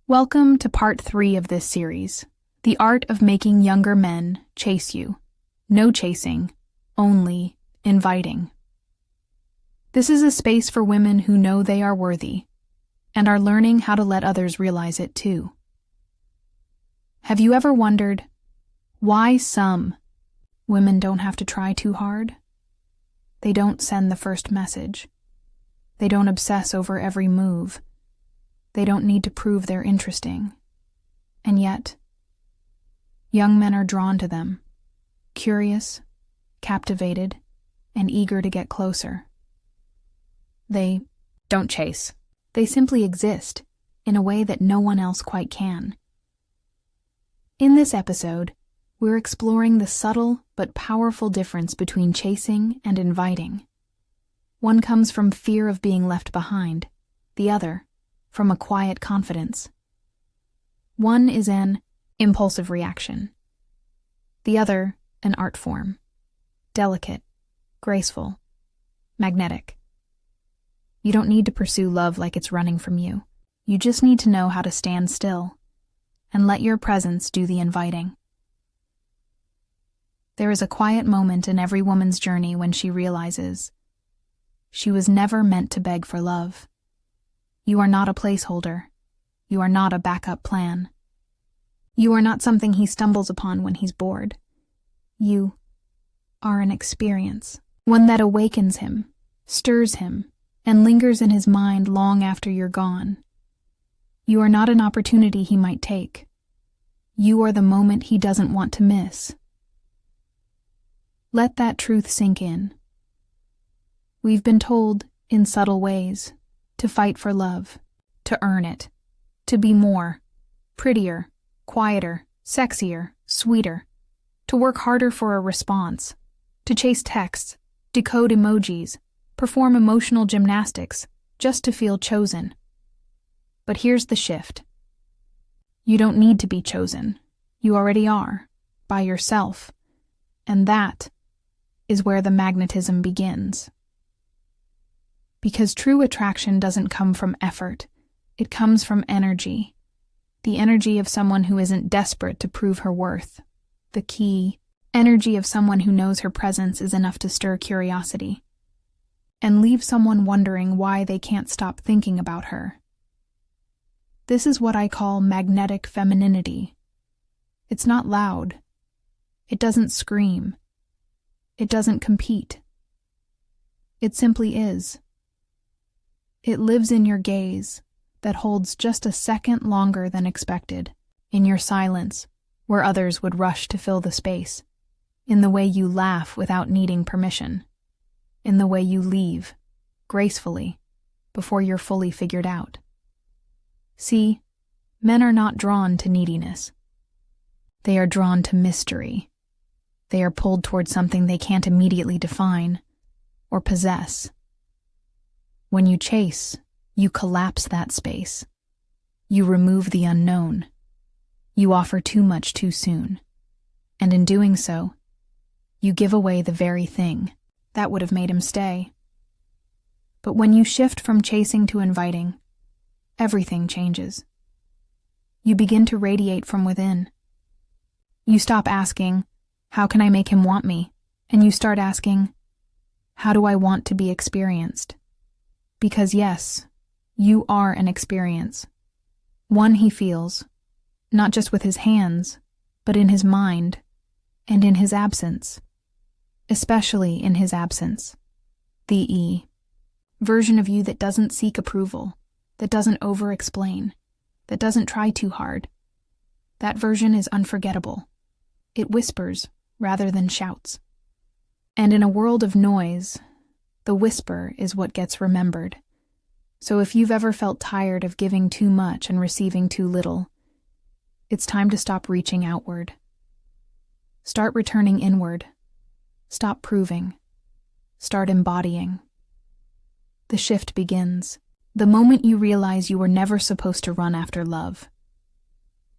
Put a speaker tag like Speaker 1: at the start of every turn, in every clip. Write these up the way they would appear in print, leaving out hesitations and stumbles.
Speaker 1: Welcome to part 3 of this series, The Art of Making Younger Men Chase You. No chasing, only inviting. This is a space for women who know they are worthy and are learning how to let others realize it too. Have you ever wondered why some women don't have to try too hard? They don't send the first message. They don't obsess over every move. They don't need to prove they're interesting. And yet, young men are drawn to them, curious, captivated, and eager to get closer. They don't chase. They simply exist in a way that no one else quite can. In this episode, we're exploring the subtle but powerful difference between chasing and inviting. One comes from fear of being left behind, the other from a quiet confidence. One is an impulsive reaction, the other an art form, delicate, graceful, magnetic. You don't need to pursue love like it's running from you. You just need to know how to stand still and let your presence do the inviting. There is a quiet moment in every woman's journey when she realizes she was never meant to beg for love. You are not a placeholder. You are not a backup plan. You are not something he stumbles upon when he's bored. You are an experience, one that awakens him, stirs him, and lingers in his mind long after you're gone. You are not an opportunity he might take. You are the moment he doesn't want to miss. Let that truth sink in. We've been told, in subtle ways, to fight for love, to earn it, to be more, prettier, quieter, sexier, sweeter, to work harder for a response, to chase texts, decode emojis, perform emotional gymnastics, just to feel chosen. But here's the shift. You don't need to be chosen. You already are, by yourself. And that is where the magnetism begins. Because true attraction doesn't come from effort. It comes from energy. The energy of someone who isn't desperate to prove her worth. The key energy of someone who knows her presence is enough to stir curiosity and leave someone wondering why they can't stop thinking about her. This is what I call magnetic femininity. It's not loud. It doesn't scream. It doesn't compete. It simply is. It lives in your gaze that holds just a second longer than expected, in your silence, where others would rush to fill the space, in the way you laugh without needing permission, in the way you leave, gracefully, before you're fully figured out. See, men are not drawn to neediness. They are drawn to mystery. They are pulled towards something they can't immediately define or possess. When you chase, you collapse that space. You remove the unknown. You offer too much too soon. And in doing so, you give away the very thing that would have made him stay. But when you shift from chasing to inviting, everything changes. You begin to radiate from within. You stop asking, "How can I make him want me?" And you start asking, "How do I want to be experienced?" Because yes, you are an experience. One he feels, not just with his hands, but in his mind, and in his absence. Especially in his absence. The version of you that doesn't seek approval, that doesn't over-explain, that doesn't try too hard. That version is unforgettable. It whispers rather than shouts. And in a world of noise, the whisper is what gets remembered. So if you've ever felt tired of giving too much and receiving too little, it's time to stop reaching outward. Start returning inward. Stop proving. Start embodying. The shift begins the moment you realize you were never supposed to run after love.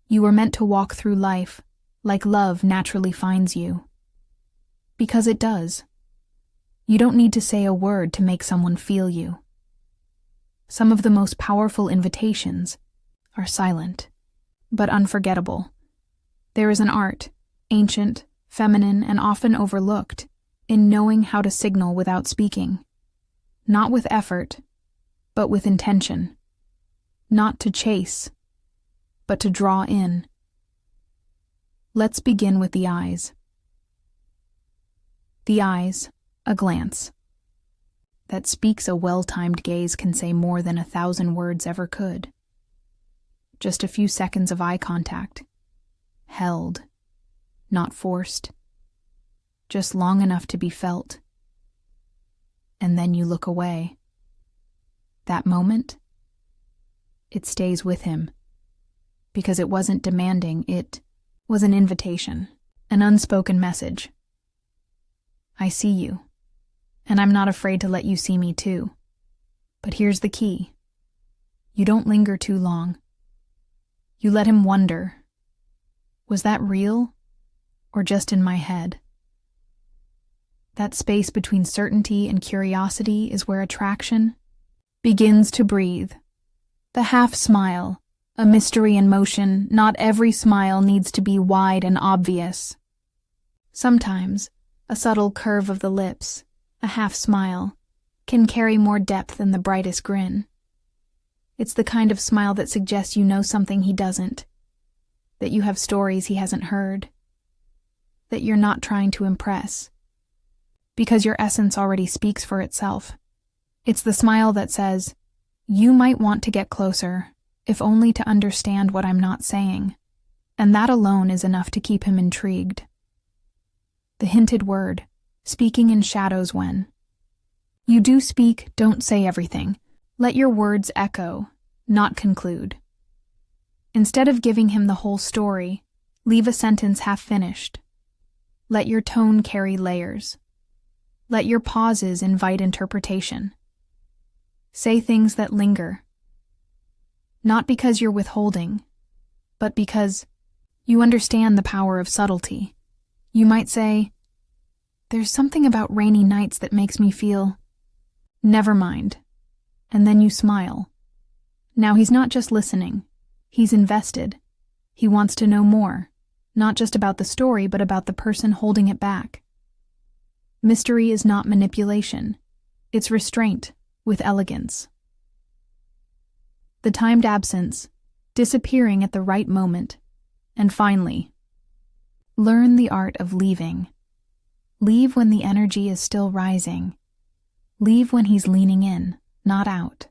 Speaker 1: You were meant to walk through life like love naturally finds you. Because it does. You don't need to say a word to make someone feel you. Some of the most powerful invitations are silent, but unforgettable. There is an art, ancient, feminine, and often overlooked, in knowing how to signal without speaking. Not with effort, but with intention. Not to chase, but to draw in. Let's begin with the eyes. The eyes, a glance. That speaks a well-timed gaze can say more than 1,000 words ever could. Just a few seconds of eye contact. Held, not forced. Just long enough to be felt. And then you look away. That moment, it stays with him. Because it wasn't demanding, it was an invitation, an unspoken message. I see you, and I'm not afraid to let you see me too. But here's the key. You don't linger too long. You let him wonder, was that real or just in my head? That space between certainty and curiosity is where attraction begins to breathe. The half smile, a mystery in motion. Not every smile needs to be wide and obvious. Sometimes, a subtle curve of the lips, a half smile, can carry more depth than the brightest grin. It's the kind of smile that suggests you know something he doesn't, that you have stories he hasn't heard, that you're not trying to impress, because your essence already speaks for itself. It's the smile that says, you might want to get closer, if only to understand what I'm not saying, and that alone is enough to keep him intrigued. The hinted word, speaking in shadows when. You do speak, don't say everything. Let your words echo, not conclude. Instead of giving him the whole story, leave a sentence half-finished. Let your tone carry layers. Let your pauses invite interpretation. Say things that linger. Not because you're withholding, but because you understand the power of subtlety. You might say, there's something about rainy nights that makes me feel, never mind. And then you smile. Now he's not just listening. He's invested. He wants to know more, not just about the story, but about the person holding it back. Mystery is not manipulation. It's restraint with elegance. The timed absence, disappearing at the right moment, and finally, learn the art of leaving. Leave when the energy is still rising. Leave when he's leaning in, not out.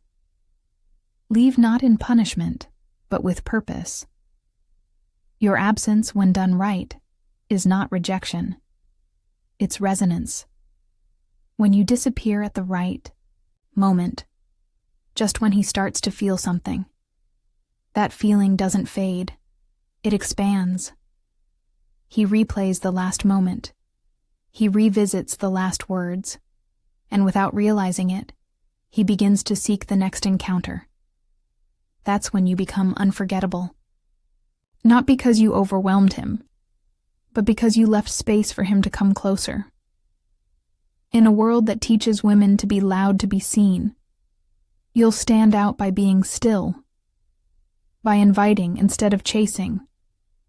Speaker 1: Leave not in punishment, but with purpose. Your absence, when done right, is not rejection. It's resonance. When you disappear at the right moment, just when he starts to feel something, that feeling doesn't fade. It expands. He replays the last moment. He revisits the last words. And without realizing it, he begins to seek the next encounter. That's when you become unforgettable. Not because you overwhelmed him, but because you left space for him to come closer. In a world that teaches women to be loud to be seen, you'll stand out by being still, by inviting instead of chasing,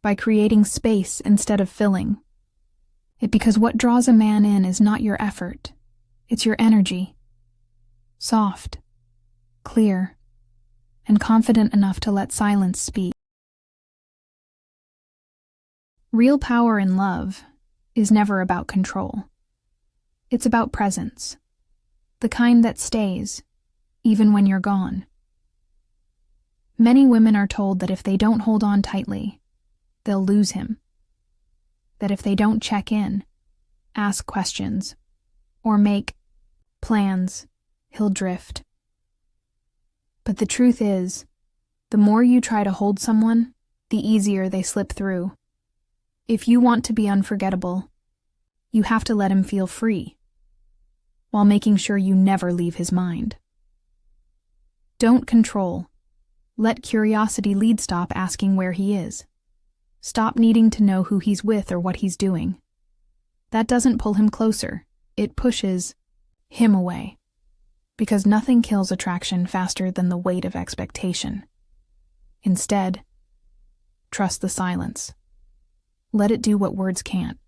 Speaker 1: by creating space instead of filling. Because what draws a man in is not your effort, it's your energy. Soft, clear, and confident enough to let silence speak. Real power in love is never about control. It's about presence, the kind that stays, even when you're gone. Many women are told that if they don't hold on tightly, they'll lose him. That if they don't check in, ask questions, or make plans, he'll drift. But the truth is, the more you try to hold someone, the easier they slip through. If you want to be unforgettable, you have to let him feel free, while making sure you never leave his mind. Don't control. Let curiosity lead. Stop asking where he is. Stop needing to know who he's with or what he's doing. That doesn't pull him closer. It pushes him away. Because nothing kills attraction faster than the weight of expectation. Instead, trust the silence. Let it do what words can't.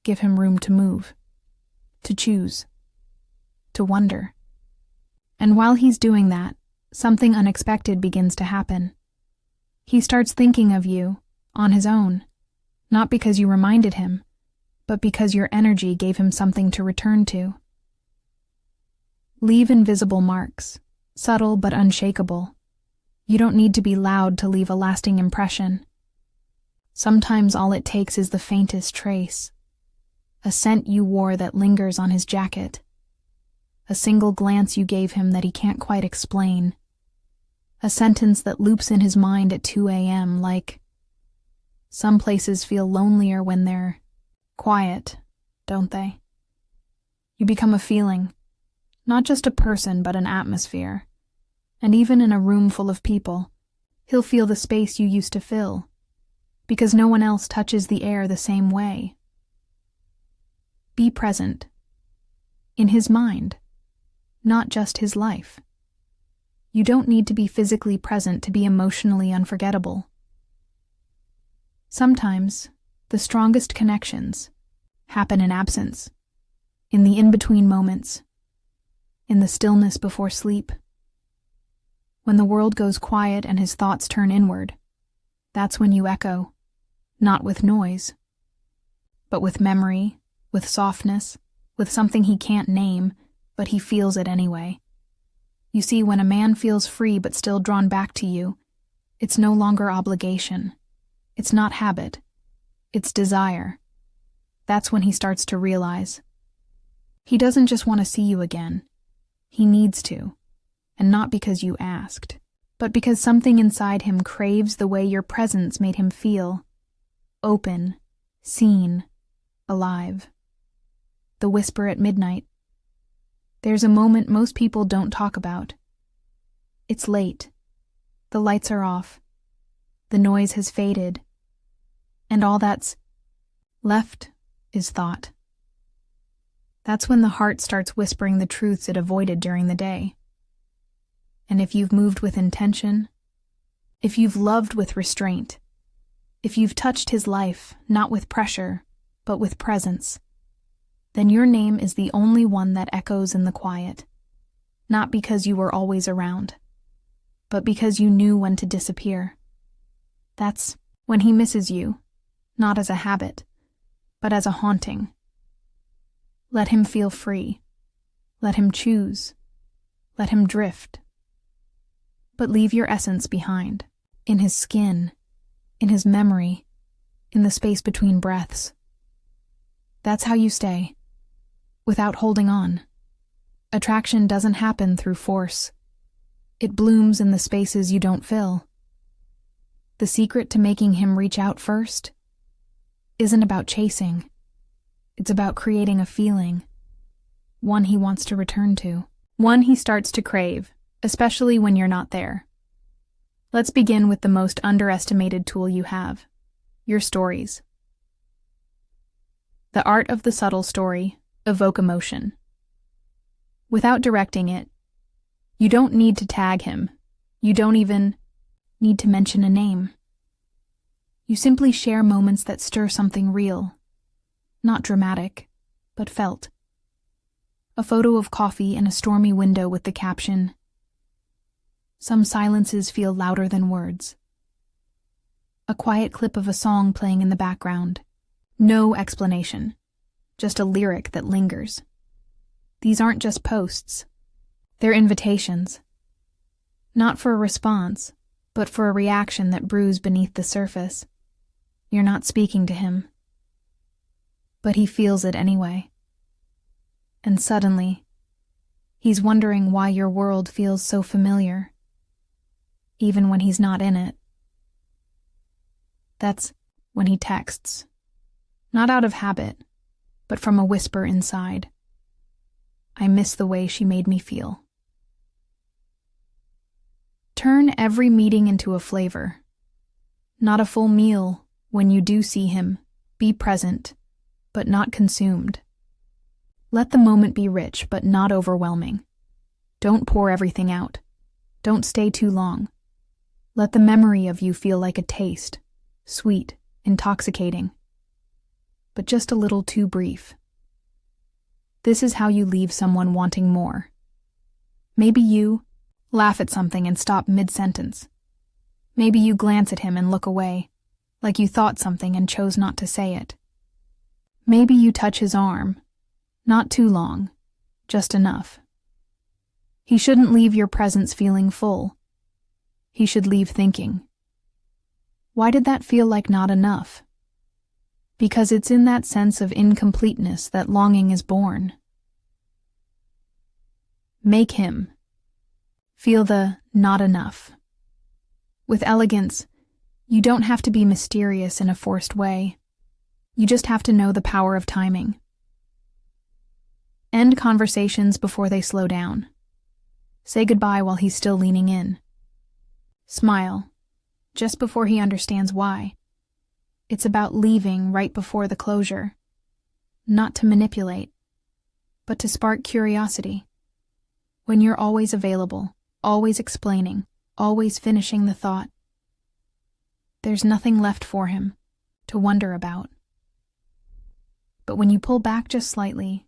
Speaker 1: Give him room to move, to choose, to wonder. And while he's doing that, something unexpected begins to happen. He starts thinking of you, on his own, not because you reminded him, but because your energy gave him something to return to. Leave invisible marks, subtle but unshakable. You don't need to be loud to leave a lasting impression. Sometimes all it takes is the faintest trace. A scent you wore that lingers on his jacket. A single glance you gave him that he can't quite explain. A sentence that loops in his mind at 2 a.m. like, "Some places feel lonelier when they're quiet, don't they?" You become a feeling, not just a person but an atmosphere. And even in a room full of people, he'll feel the space you used to fill, because no one else touches the air the same way. Be present. In his mind, not just his life. You don't need to be physically present to be emotionally unforgettable. Sometimes, the strongest connections happen in absence, in the in-between moments, in the stillness before sleep. When the world goes quiet and his thoughts turn inward, that's when you echo, not with noise, but with memory, with softness, with something he can't name, but he feels it anyway. You see, when a man feels free but still drawn back to you, it's no longer obligation. It's not habit. It's desire. That's when he starts to realize. He doesn't just want to see you again. He needs to. And not because you asked, but because something inside him craves the way your presence made him feel. Open, seen, alive. The whisper at midnight. There's a moment most people don't talk about. It's late. The lights are off. The noise has faded. And all that's left is thought. That's when the heart starts whispering the truths it avoided during the day. And if you've moved with intention, if you've loved with restraint, if you've touched his life, not with pressure, but with presence, then your name is the only one that echoes in the quiet, not because you were always around, but because you knew when to disappear. That's when he misses you, not as a habit, but as a haunting. Let him feel free. Let him choose. Let him drift. But leave your essence behind, in his skin, in his memory, in the space between breaths. That's how you stay, without holding on. Attraction doesn't happen through force. It blooms in the spaces you don't fill. The secret to making him reach out first isn't about chasing. It's about creating a feeling, one he wants to return to, one he starts to crave, especially when you're not there. Let's begin with the most underestimated tool you have, your stories. The art of the subtle story, evoke emotion. Without directing it, you don't need to tag him. You don't even need to mention a name. You simply share moments that stir something real, not dramatic, but felt. A photo of coffee in a stormy window with the caption, "Some silences feel louder than words." A quiet clip of a song playing in the background. No explanation, just a lyric that lingers. These aren't just posts. They're invitations. Not for a response, but for a reaction that brews beneath the surface. You're not speaking to him, but he feels it anyway. And suddenly, he's wondering why your world feels so familiar, even when he's not in it. That's when he texts, not out of habit, but from a whisper inside. "I miss the way she made me feel." Turn every meeting into a flavor. Not a full meal. When you do see him, be present, but not consumed. Let the moment be rich, but not overwhelming. Don't pour everything out. Don't stay too long. Let the memory of you feel like a taste, sweet, intoxicating, but just a little too brief. This is how you leave someone wanting more. Maybe you laugh at something and stop mid-sentence. Maybe you glance at him and look away, like you thought something and chose not to say it. Maybe you touch his arm, not too long, just enough. He shouldn't leave your presence feeling full. He should leave thinking, why did that feel like not enough? Because it's in that sense of incompleteness that longing is born. Make him feel the not enough. With elegance, you don't have to be mysterious in a forced way. You just have to know the power of timing. End conversations before they slow down. Say goodbye while he's still leaning in. Smile, just before he understands why. It's about leaving right before the closure. Not to manipulate, but to spark curiosity. When you're always available, always explaining, always finishing the thought, there's nothing left for him to wonder about. But when you pull back just slightly,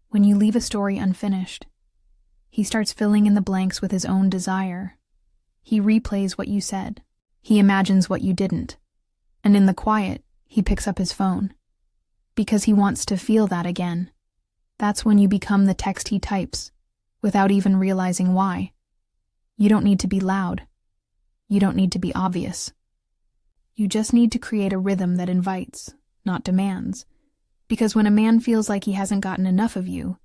Speaker 1: when you leave a story unfinished, he starts filling in the blanks with his own desire. He replays what you said. He imagines what you didn't. And in the quiet, he picks up his phone. Because he wants to feel that again. That's when you become the text he types, without even realizing why. You don't need to be loud. You don't need to be obvious. You just need to create a rhythm that invites, not demands. Because when a man feels like he hasn't gotten enough of you,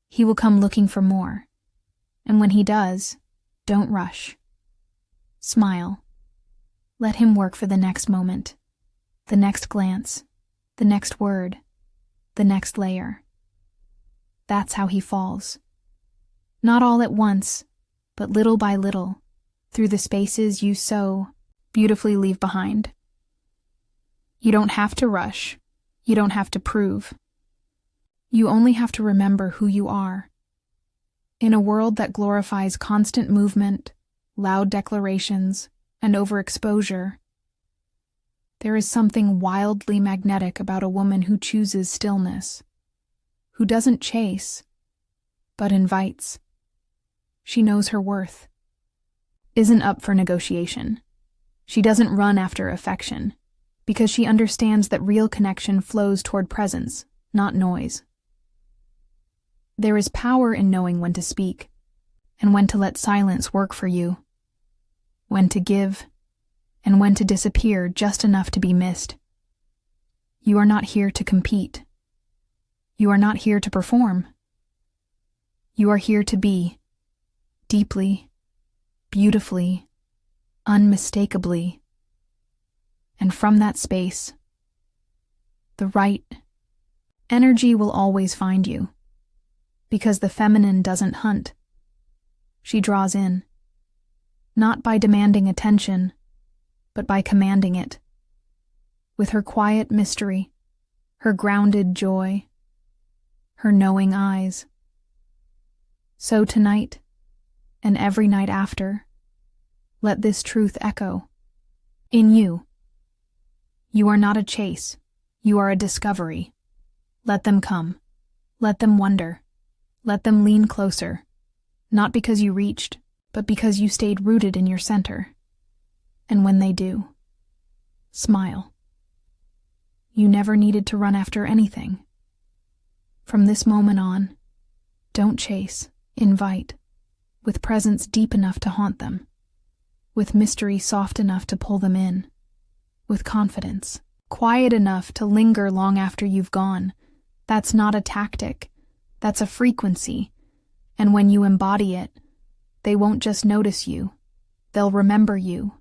Speaker 1: he will come looking for more. And when he does, don't rush. Smile. Let him work for the next moment, the next glance, the next word, the next layer. That's how he falls. Not all at once, but little by little, through the spaces you so beautifully leave behind. You don't have to rush. You don't have to prove. You only have to remember who you are. In a world that glorifies constant movement, loud declarations, and overexposure, there is something wildly magnetic about a woman who chooses stillness, who doesn't chase, but invites. She knows her worth, isn't up for negotiation. She doesn't run after affection, because she understands that real connection flows toward presence, not noise. There is power in knowing when to speak, and when to let silence work for you. When to give, and when to disappear just enough to be missed. You are not here to compete. You are not here to perform. You are here to be, deeply, beautifully, unmistakably. And from that space, the right energy will always find you, because the feminine doesn't hunt. She draws in. Not by demanding attention, but by commanding it. With her quiet mystery, her grounded joy, her knowing eyes. So tonight, and every night after, let this truth echo. In you. You are not a chase. You are a discovery. Let them come. Let them wonder. Let them lean closer. Not because you reached, but because you stayed rooted in your center. And when they do, smile. You never needed to run after anything. From this moment on, don't chase, invite, with presence deep enough to haunt them, with mystery soft enough to pull them in, with confidence, quiet enough to linger long after you've gone. That's not a tactic, that's a frequency, and when you embody it, they won't just notice you, they'll remember you.